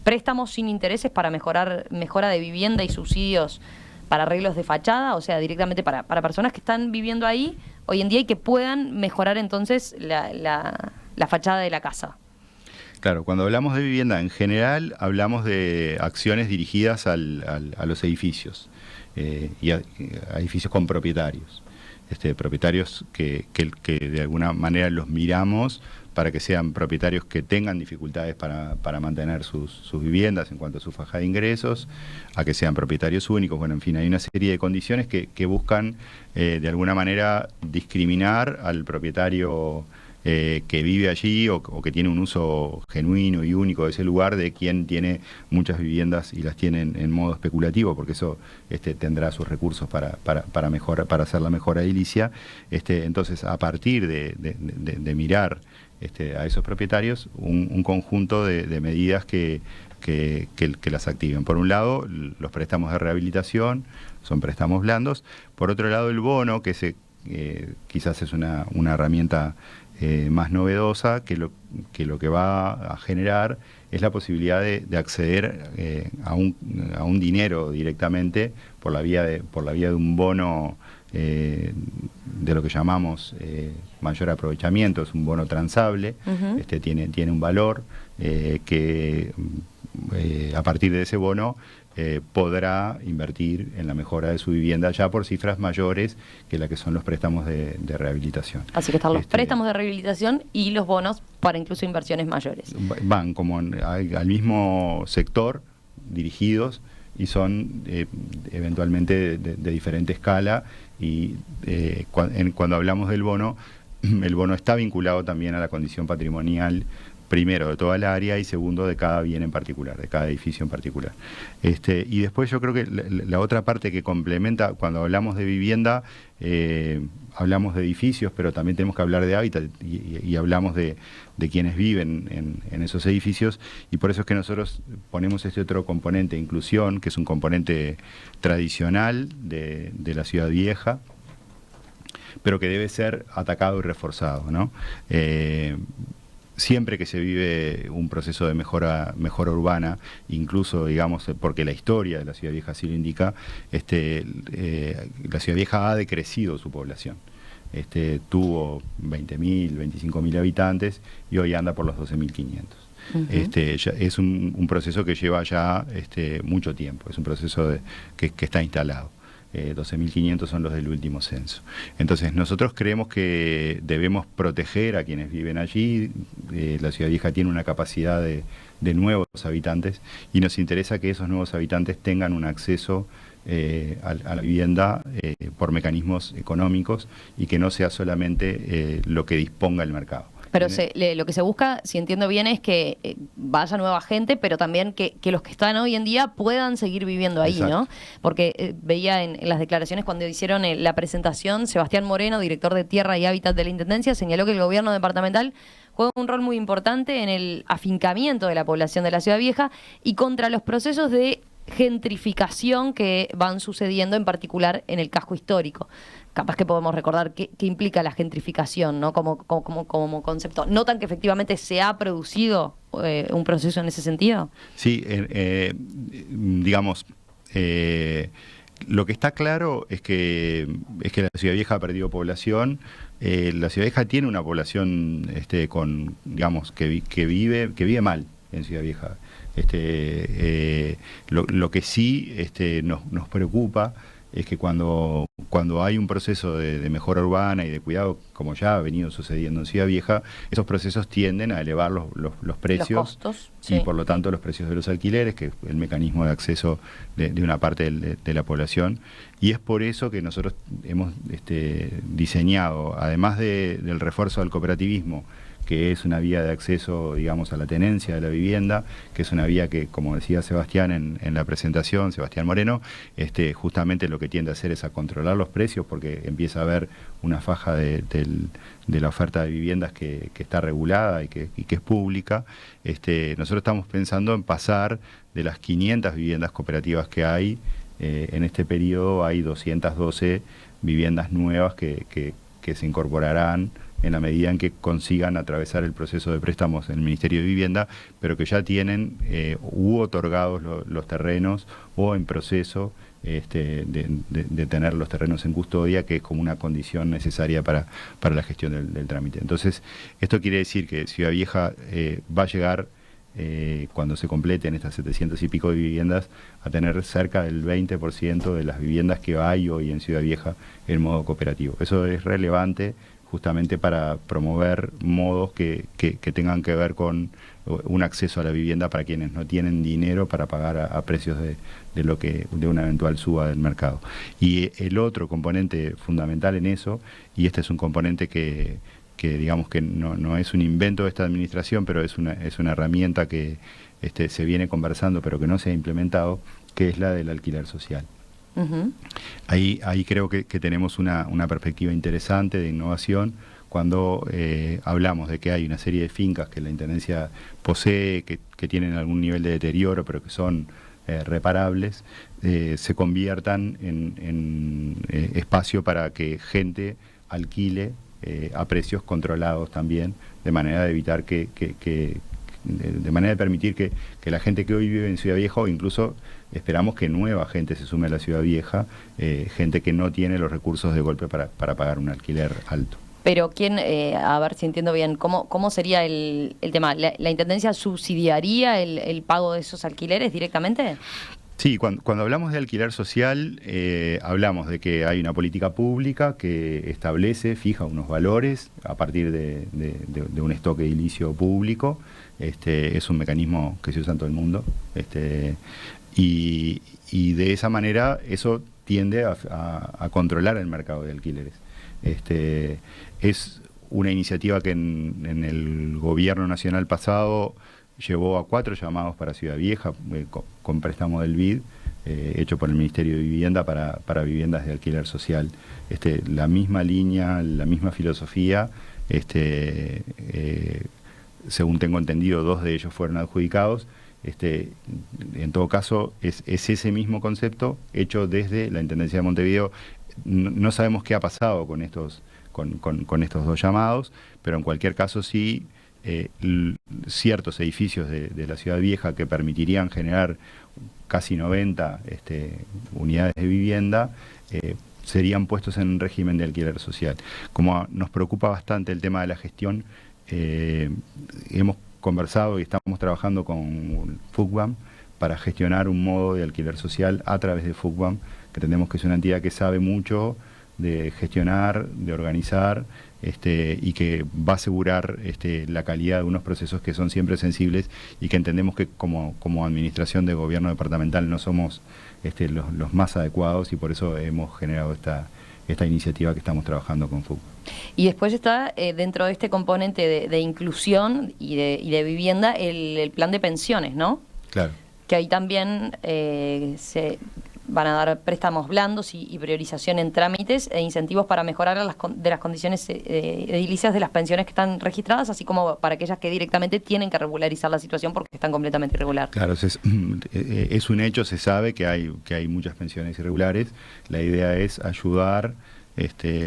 Préstamos sin intereses para mejora de vivienda y subsidios para arreglos de fachada, o sea, directamente para personas que están viviendo ahí hoy en día y que puedan mejorar entonces la fachada de la casa. Claro, cuando hablamos de vivienda en general, hablamos de acciones dirigidas a los edificios. Y a edificios con propietarios, propietarios que de alguna manera los miramos para que sean propietarios que tengan dificultades para mantener sus viviendas en cuanto a su faja de ingresos, a que sean propietarios únicos. Bueno, en fin, hay una serie de condiciones que buscan de alguna manera discriminar al propietario que vive allí o que tiene un uso genuino y único de ese lugar, de quien tiene muchas viviendas y las tiene en modo especulativo, porque eso tendrá sus recursos para hacer la mejora edilicia. Entonces, a partir de mirar a esos propietarios, un conjunto de medidas que las activen. Por un lado, los préstamos de rehabilitación, son préstamos blandos. Por otro lado, el bono, que quizás es una herramienta más novedosa, que lo que va a generar es la posibilidad de acceder a un dinero directamente por la vía de un bono de lo que llamamos mayor aprovechamiento. Es un bono transable. Uh-huh. Tiene un valor que a partir de ese bono podrá invertir en la mejora de su vivienda ya por cifras mayores que la que son los préstamos de rehabilitación. Así que están los préstamos de rehabilitación y los bonos para incluso inversiones mayores. Van como al mismo sector dirigidos y son eventualmente de diferente escala, y cuando hablamos del bono, el bono está vinculado también a la condición patrimonial, primero de toda la área y segundo de cada bien en particular, de cada edificio en particular. Y después yo creo que la otra parte que complementa, cuando hablamos de vivienda, hablamos de edificios, pero también tenemos que hablar de hábitat y hablamos de quienes viven en esos edificios, y por eso es que nosotros ponemos este otro componente, inclusión, que es un componente tradicional de la ciudad vieja, pero que debe ser atacado y reforzado, ¿no? Siempre que se vive un proceso de mejora urbana, incluso, digamos, porque la historia de la Ciudad Vieja así lo indica, la Ciudad Vieja ha decrecido su población. Tuvo 20.000, 25.000 habitantes y hoy anda por los 12.500. Uh-huh. Es un proceso que lleva ya mucho tiempo, es un proceso que está instalado. 12.500 son los del último censo. Entonces nosotros creemos que debemos proteger a quienes viven allí. La Ciudad Vieja tiene una capacidad de nuevos habitantes y nos interesa que esos nuevos habitantes tengan un acceso a la vivienda por mecanismos económicos y que no sea solamente lo que disponga el mercado. Pero lo que se busca, si entiendo bien, es que vaya nueva gente, pero también que los que están hoy en día puedan seguir viviendo ahí, exacto, ¿no? Porque veía en las declaraciones cuando hicieron la presentación, Sebastián Moreno, director de Tierra y Hábitat de la Intendencia, señaló que el gobierno departamental juega un rol muy importante en el afincamiento de la población de la Ciudad Vieja y contra los procesos de gentrificación que van sucediendo, en particular en el casco histórico. Capaz que podemos recordar qué implica la gentrificación, ¿no? Como concepto. ¿Notan que efectivamente se ha producido un proceso en ese sentido? Sí, digamos, lo que está claro es que la Ciudad Vieja ha perdido población. La Ciudad Vieja tiene una población digamos, que vive mal en Ciudad Vieja. Lo que sí nos preocupa es que cuando hay un proceso de mejora urbana y de cuidado, como ya ha venido sucediendo en Ciudad Vieja, esos procesos tienden a elevar los precios, los costos, y sí. por lo tanto los precios de los alquileres, que es el mecanismo de acceso de una parte de la población. Y es por eso que nosotros hemos diseñado, además del refuerzo del cooperativismo, que es una vía de acceso, digamos, a la tenencia de la vivienda, que es una vía que, como decía Sebastián en la presentación, Sebastián Moreno, justamente lo que tiende a hacer es a controlar los precios, porque empieza a haber una faja de la oferta de viviendas que está regulada y que es pública. Nosotros estamos pensando en pasar de las 500 viviendas cooperativas que hay, en este periodo hay 212 viviendas nuevas que se incorporarán en la medida en que consigan atravesar el proceso de préstamos en el Ministerio de Vivienda, pero que ya tienen otorgados los terrenos o en proceso de tener los terrenos en custodia, que es como una condición necesaria para la gestión del trámite. Entonces, esto quiere decir que Ciudad Vieja va a llegar, cuando se completen estas 700 y pico de viviendas, a tener cerca del 20% de las viviendas que hay hoy en Ciudad Vieja en modo cooperativo. Eso es relevante justamente para promover modos que tengan que ver con un acceso a la vivienda para quienes no tienen dinero para pagar a precios de una eventual suba del mercado. Y el otro componente fundamental en eso, y este es un componente que digamos que no es un invento de esta administración, pero es una herramienta que se viene conversando pero que no se ha implementado, que es la del alquiler social. Uh-huh. Ahí creo que tenemos una perspectiva interesante de innovación cuando hablamos de que hay una serie de fincas que la Intendencia posee, que tienen algún nivel de deterioro, pero que son reparables, se conviertan en espacio para que gente alquile a precios controlados también, de manera de evitar de manera de permitir que la gente que hoy vive en Ciudad Vieja, o incluso esperamos que nueva gente se sume a la Ciudad Vieja, gente que no tiene los recursos de golpe para pagar un alquiler alto. Pero quién, a ver si entiendo bien, ¿cómo sería el tema? ¿La Intendencia subsidiaría el pago de esos alquileres directamente? Sí, cuando hablamos de alquiler social, hablamos de que hay una política pública que fija unos valores a partir de un stock edilicio público. Es un mecanismo que se usa en todo el mundo. Y de esa manera eso tiende a controlar el mercado de alquileres. Es una iniciativa que en el gobierno nacional pasado llevó a 4 llamados para Ciudad Vieja, con préstamo del BID, hecho por el Ministerio de Vivienda para viviendas de alquiler social. La misma línea, la misma filosofía, según tengo entendido, 2 de ellos fueron adjudicados. En todo caso, es ese mismo concepto hecho desde la Intendencia de Montevideo. No sabemos qué ha pasado con estos 2 llamados, pero en cualquier caso sí, ciertos edificios de la Ciudad Vieja que permitirían generar casi 90 unidades de vivienda, serían puestos en un régimen de alquiler social. Como nos preocupa bastante el tema de la gestión, hemos conversado y estamos trabajando con FUCBAM para gestionar un modo de alquiler social a través de FUCBAM, que entendemos que es una entidad que sabe mucho de gestionar, de organizar, y que va a asegurar la calidad de unos procesos que son siempre sensibles y que entendemos que como administración de gobierno departamental no somos los más adecuados, y por eso hemos generado esta iniciativa que estamos trabajando con FUC. Y después está dentro de este componente de inclusión y de vivienda el plan de pensiones, ¿no? Claro. Que ahí también van a dar préstamos blandos y priorización en trámites e incentivos para mejorar las condiciones edilicias de las pensiones que están registradas, así como para aquellas que directamente tienen que regularizar la situación porque están completamente irregular. Claro, es un hecho, se sabe que hay muchas pensiones irregulares. La idea es ayudar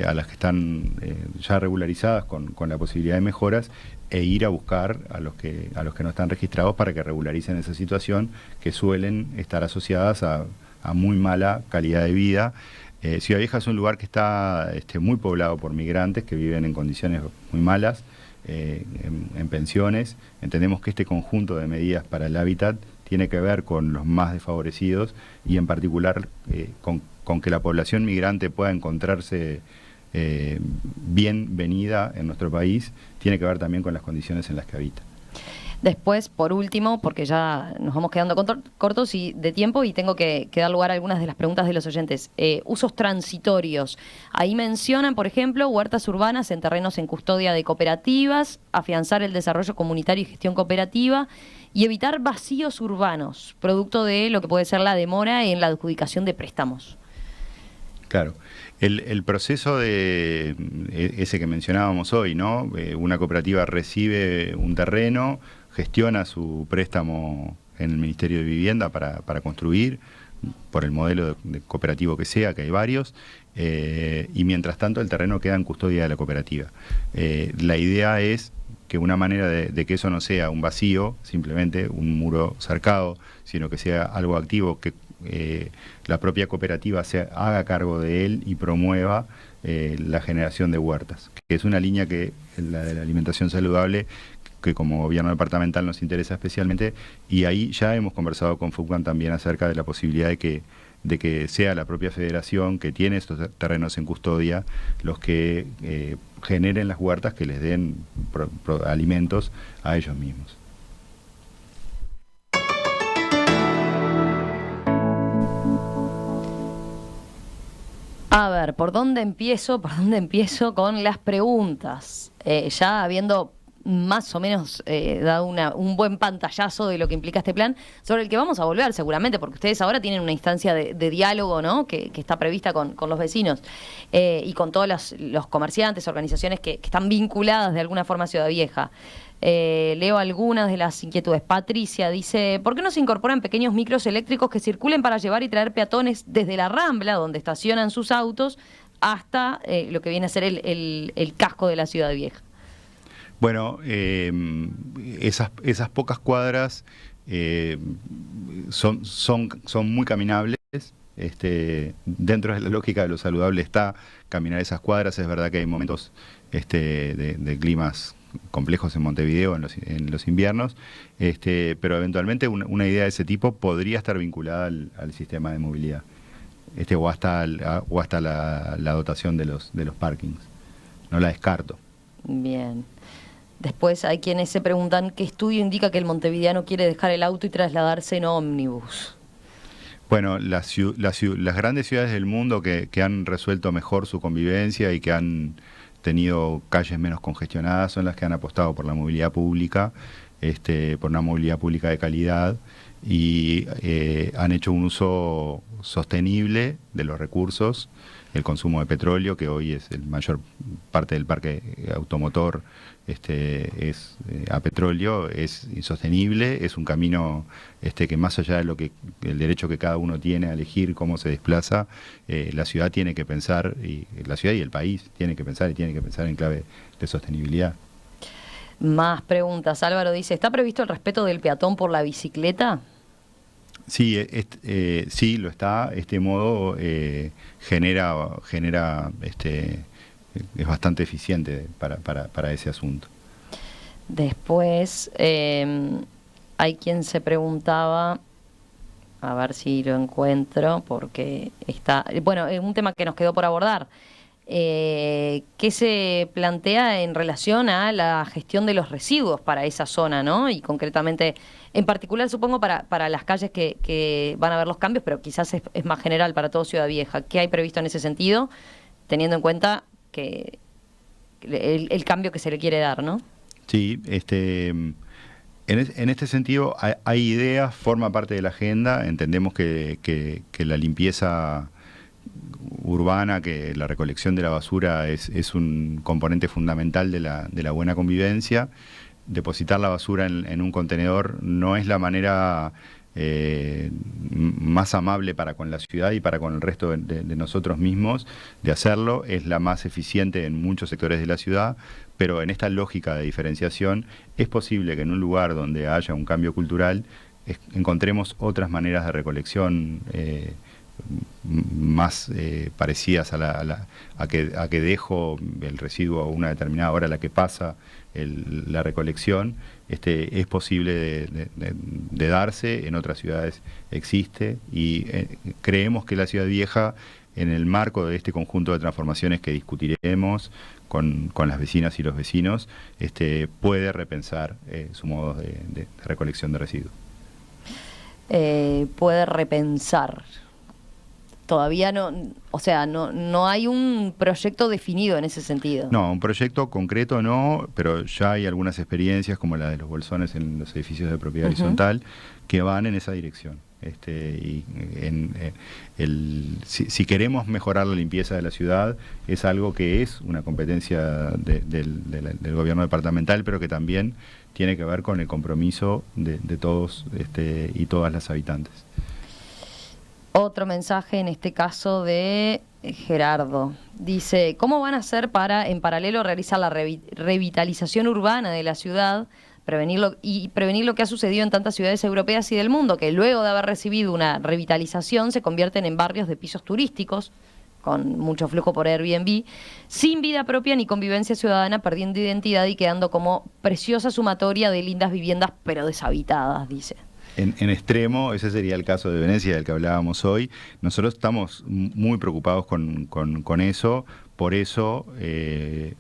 a las que están ya regularizadas con la posibilidad de mejoras e ir a buscar a los que no están registrados para que regularicen esa situación, que suelen estar asociadas a muy mala calidad de vida. Ciudad Vieja es un lugar que está muy poblado por migrantes que viven en condiciones muy malas, en pensiones. Entendemos que este conjunto de medidas para el hábitat tiene que ver con los más desfavorecidos y en particular con que la población migrante pueda encontrarse bienvenida en nuestro país, tiene que ver también con las condiciones en las que habita. Después, por último, porque ya nos vamos quedando cortos y de tiempo y tengo que dar lugar a algunas de las preguntas de los oyentes. Usos transitorios. Ahí mencionan, por ejemplo, huertas urbanas en terrenos en custodia de cooperativas, afianzar el desarrollo comunitario y gestión cooperativa y evitar vacíos urbanos, producto de lo que puede ser la demora en la adjudicación de préstamos. Claro. El proceso de ese que mencionábamos hoy, ¿no? Una cooperativa recibe un terreno, gestiona su préstamo en el Ministerio de Vivienda para construir, por el modelo de cooperativo que sea, que hay varios, y mientras tanto el terreno queda en custodia de la cooperativa. La idea es que una manera de que eso no sea un vacío, simplemente un muro cercado, sino que sea algo activo, que la propia cooperativa se haga cargo de él y promueva la generación de huertas, que es una línea que la de la alimentación saludable, que como gobierno departamental nos interesa especialmente, y ahí ya hemos conversado con FUCAN también acerca de la posibilidad de que sea la propia federación que tiene estos terrenos en custodia los que generen las huertas que les den alimentos a ellos mismos. A ver, ¿por dónde empiezo? Con las preguntas? Ya habiendo más o menos dado un buen pantallazo de lo que implica este plan, sobre el que vamos a volver seguramente, porque ustedes ahora tienen una instancia de diálogo, ¿no? que está prevista con los vecinos y con todos los comerciantes, organizaciones que están vinculadas de alguna forma a Ciudad Vieja. Leo algunas de las inquietudes. Patricia dice, ¿por qué no se incorporan pequeños micros eléctricos que circulen para llevar y traer peatones desde la Rambla, donde estacionan sus autos, hasta lo que viene a ser el casco de la Ciudad Vieja? Bueno, esas pocas cuadras son muy caminables. Dentro de la lógica de lo saludable está caminar esas cuadras. Es verdad que hay momentos de climas complejos en Montevideo en los inviernos, pero eventualmente una idea de ese tipo podría estar vinculada al sistema de movilidad, o hasta la dotación de los parkings. No la descarto. Bien. Después hay quienes se preguntan qué estudio indica que el montevideano quiere dejar el auto y trasladarse en ómnibus. Bueno, las grandes ciudades del mundo que han resuelto mejor su convivencia y que han tenido calles menos congestionadas son las que han apostado por la movilidad pública, por una movilidad pública de calidad y han hecho un uso sostenible de los recursos. El consumo de petróleo, que hoy es el mayor parte del parque automotor, es a petróleo, es insostenible, es un camino que más allá de el derecho que cada uno tiene a elegir cómo se desplaza, la ciudad tiene que pensar, y la ciudad y el país tiene que pensar en clave de sostenibilidad. Más preguntas. Álvaro dice, ¿está previsto el respeto del peatón por la bicicleta? Sí, sí, lo está. Este modo genera es bastante eficiente para ese asunto. Después hay quien se preguntaba, a ver si lo encuentro, porque está, bueno, es un tema que nos quedó por abordar. ¿Qué se plantea en relación a la gestión de los residuos para esa zona, ¿no? Y concretamente, en particular, supongo, para las calles que van a ver los cambios, pero quizás es más general para toda Ciudad Vieja. ¿Qué hay previsto en ese sentido, teniendo en cuenta que el cambio que se le quiere dar, ¿no? Sí, En este sentido, hay ideas, forma parte de la agenda. Entendemos que la limpieza urbana, que la recolección de la basura es un componente fundamental de la buena convivencia. Depositar la basura en un contenedor no es la manera más amable para con la ciudad y para con el resto de nosotros mismos de hacerlo. Es la más eficiente en muchos sectores de la ciudad, pero en esta lógica de diferenciación es posible que en un lugar donde haya un cambio cultural encontremos otras maneras de recolección más parecidas a que dejo el residuo a una determinada hora a la que pasa la recolección. Es posible de darse, en otras ciudades existe, y creemos que la Ciudad Vieja, en el marco de este conjunto de transformaciones que discutiremos con las vecinas y los vecinos, puede repensar su modo de recolección de residuos. Puede repensar. Todavía no hay un proyecto definido en ese sentido. No, un proyecto concreto no, pero ya hay algunas experiencias, como la de los bolsones en los edificios de propiedad horizontal, que van en esa dirección. Si queremos mejorar la limpieza de la ciudad, es algo que es una competencia del gobierno departamental, pero que también tiene que ver con el compromiso de todos y todas las habitantes. Otro mensaje, en este caso de Gerardo. Dice, ¿cómo van a hacer para, en paralelo, realizar la revitalización urbana de la ciudad, prevenir lo que ha sucedido en tantas ciudades europeas y del mundo, que luego de haber recibido una revitalización se convierten en barrios de pisos turísticos, con mucho flujo por Airbnb, sin vida propia ni convivencia ciudadana, perdiendo identidad y quedando como preciosa sumatoria de lindas viviendas, pero deshabitadas, dice? En extremo, ese sería el caso de Venecia del que hablábamos hoy. Nosotros estamos muy preocupados con eso, por eso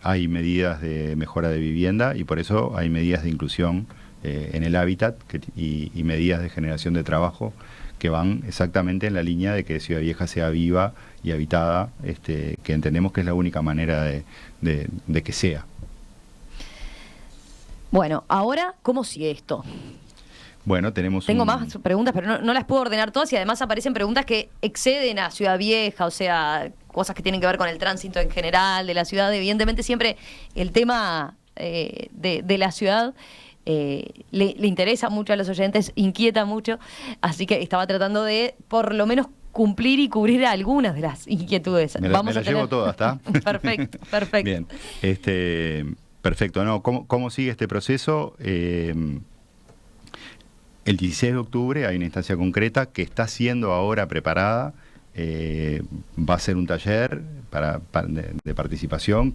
hay medidas de mejora de vivienda y por eso hay medidas de inclusión en el hábitat y medidas de generación de trabajo que van exactamente en la línea de que Ciudad Vieja sea viva y habitada, que entendemos que es la única manera de que sea. Bueno, ahora, ¿cómo sigue esto? Bueno, Tengo más preguntas, pero no las puedo ordenar todas, y además aparecen preguntas que exceden a Ciudad Vieja, o sea, cosas que tienen que ver con el tránsito en general de la ciudad. Evidentemente siempre el tema de la ciudad le interesa mucho a los oyentes, inquieta mucho, así que estaba tratando de por lo menos cumplir y cubrir algunas de las inquietudes. Me las llevo todas, ¿está? Perfecto. Bien, perfecto. No, ¿cómo sigue este proceso? El 16 de octubre hay una instancia concreta que está siendo ahora preparada. Va a ser un taller de participación,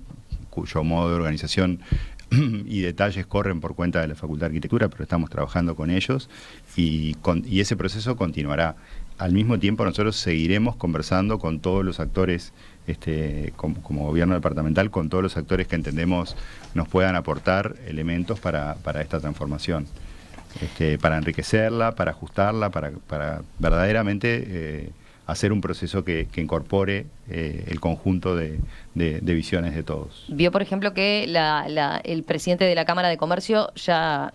cuyo modo de organización y detalles corren por cuenta de la Facultad de Arquitectura, pero estamos trabajando con ellos y ese proceso continuará. Al mismo tiempo, nosotros seguiremos conversando con todos los actores, como gobierno departamental, con todos los actores que entendemos nos puedan aportar elementos para esta transformación. Para enriquecerla, para ajustarla, para verdaderamente hacer un proceso que incorpore el conjunto de visiones de todos. Vio, por ejemplo, que el presidente de la Cámara de Comercio ya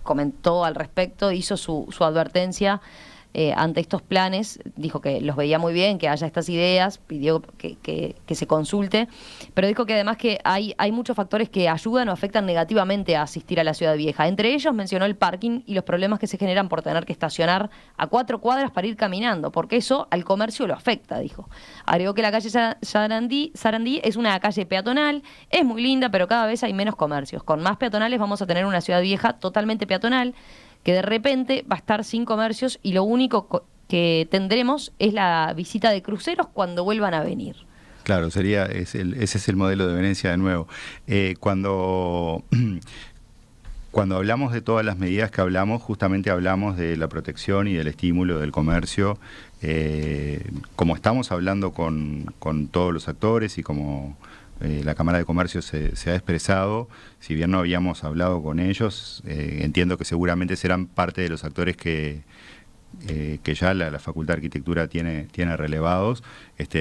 comentó al respecto, hizo su advertencia ante estos planes, dijo que los veía muy bien, que haya estas ideas, pidió que se consulte, pero dijo que además que hay muchos factores que ayudan o afectan negativamente a asistir a la Ciudad Vieja. Entre ellos mencionó el parking y los problemas que se generan por tener que estacionar a 4 cuadras para ir caminando, porque eso al comercio lo afecta, dijo. Agregó que la calle Sarandí es una calle peatonal, es muy linda, pero cada vez hay menos comercios. Con más peatonales vamos a tener una Ciudad Vieja totalmente peatonal, que de repente va a estar sin comercios y lo único que tendremos es la visita de cruceros cuando vuelvan a venir. Claro, ese es el modelo de Venecia de nuevo. Cuando hablamos de todas las medidas que hablamos, justamente hablamos de la protección y del estímulo del comercio. Como estamos hablando con todos los actores y como la Cámara de Comercio se ha expresado, si bien no habíamos hablado con ellos, entiendo que seguramente serán parte de los actores que que ya la Facultad de Arquitectura tiene relevados,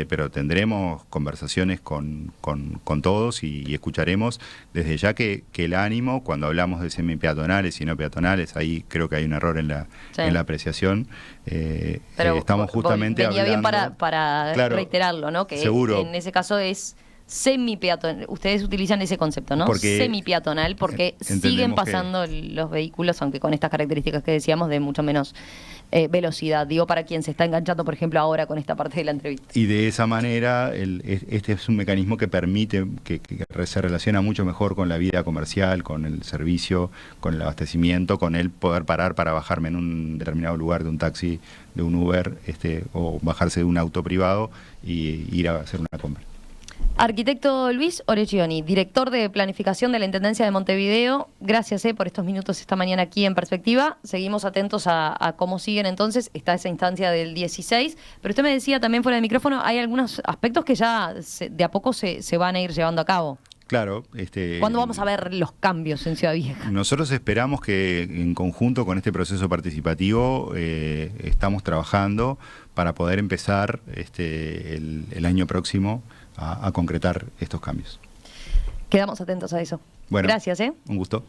pero tendremos conversaciones con todos y escucharemos desde ya que el ánimo, cuando hablamos de semipeatonales y no peatonales, ahí creo que hay un error en la apreciación. Pero estamos justamente venía hablando... bien para claro, reiterarlo, ¿no? Que seguro. en ese caso es semipeatonal. Ustedes utilizan ese concepto, ¿no? Porque semipeatonal, porque siguen pasando los vehículos, aunque con estas características que decíamos, de mucho menos velocidad. Digo, para quien se está enganchando, por ejemplo, ahora con esta parte de la entrevista. Y de esa manera, este es un mecanismo que permite, que se relaciona mucho mejor con la vida comercial, con el servicio, con el abastecimiento, con el poder parar para bajarme en un determinado lugar de un taxi, de un Uber, o bajarse de un auto privado y ir a hacer una compra. Arquitecto Luis Oregioni, director de Planificación de la Intendencia de Montevideo, gracias por estos minutos esta mañana aquí en Perspectiva. Seguimos atentos a cómo siguen entonces. Está esa instancia del 16, pero usted me decía también fuera de micrófono, hay algunos aspectos que ya de a poco se van a ir llevando a cabo. Claro. ¿Cuándo vamos a ver los cambios en Ciudad Vieja? Nosotros esperamos que en conjunto con este proceso participativo estamos trabajando para poder empezar el año próximo a concretar estos cambios. Quedamos atentos a eso. Bueno, gracias. Un gusto.